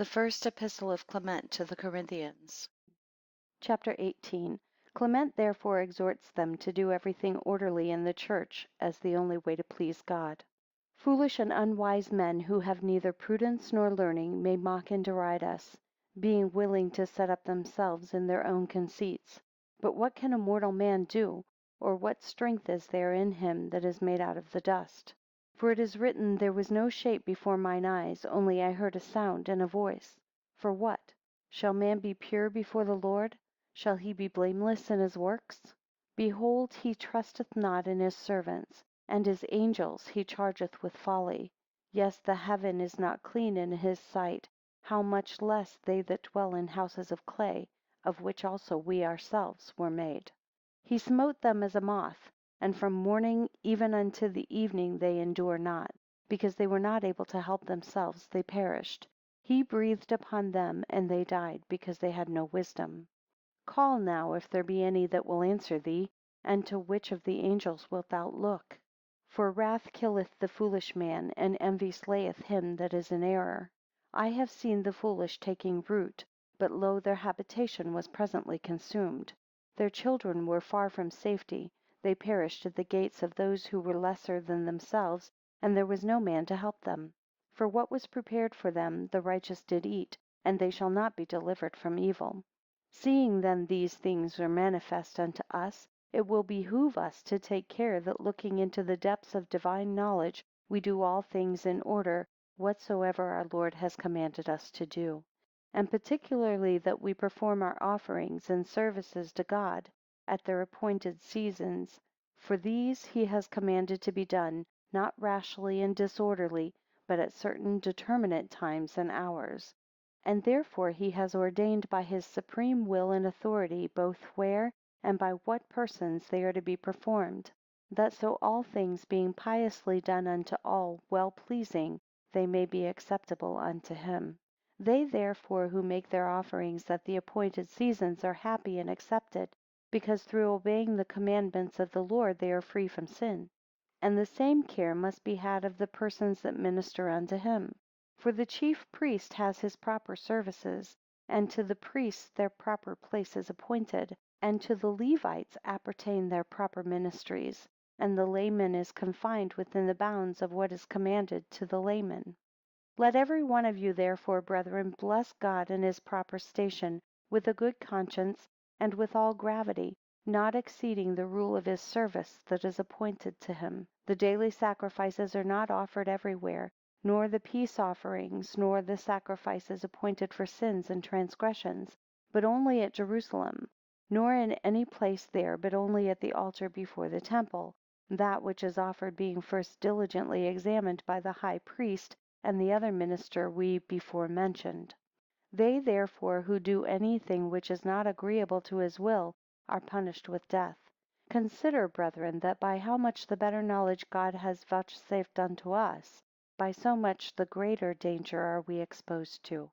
The first Epistle of Clement to the Corinthians. Chapter 18. Clement therefore exhorts them to do everything orderly in the church, as the only way to please God. Foolish and unwise men, who have neither prudence nor learning, may mock and deride us, being willing to set up themselves in their own conceits. But what can a mortal man do? Or what strength is there in him that is made out of the dust? For it is written, there was no shape before mine eyes, only I heard a sound and a voice. For what? Shall man be pure before the Lord? Shall he be blameless in his works? Behold, he trusteth not in his servants, and his angels he chargeth with folly. Yes, the heaven is not clean in his sight, how much less they that dwell in houses of clay, of which also we ourselves were made. He smote them as a moth, and from morning even unto the evening they endure not, because they were not able to help themselves, they perished. He breathed upon them, and they died, because they had no wisdom. Call now, if there be any that will answer thee, and to which of the angels wilt thou look? For wrath killeth the foolish man, and envy slayeth him that is in error. I have seen the foolish taking root, but lo, their habitation was presently consumed. Their children were far from safety, they perished at the gates of those who were lesser than themselves, and there was no man to help them. For what was prepared for them the righteous did eat, and they shall not be delivered from evil. Seeing then these things are manifest unto us, it will behoove us to take care that looking into the depths of divine knowledge, we do all things in order, whatsoever our Lord has commanded us to do. And particularly that we perform our offerings and services to God at their appointed seasons. For these he has commanded to be done, not rashly and disorderly, but at certain determinate times and hours. And therefore he has ordained by his supreme will and authority, both where and by what persons they are to be performed, that so all things being piously done unto all well pleasing, they may be acceptable unto him. They therefore who make their offerings at the appointed seasons are happy and accepted, because through obeying the commandments of the Lord they are free from sin. And the same care must be had of the persons that minister unto him. For the chief priest has his proper services, and to the priests their proper places appointed, and to the Levites appertain their proper ministries, and the layman is confined within the bounds of what is commanded to the layman. Let every one of you therefore, brethren, bless God in his proper station, with a good conscience, and with all gravity, not exceeding the rule of his service that is appointed to him. The daily sacrifices are not offered everywhere, nor the peace offerings, nor the sacrifices appointed for sins and transgressions, but only at Jerusalem, nor in any place there, but only at the altar before the temple, that which is offered being first diligently examined by the high priest, and the other minister we before mentioned. They therefore who do anything which is not agreeable to his will, are punished with death. Consider, brethren, that by how much the better knowledge God has vouchsafed unto us, by so much the greater danger are we exposed to.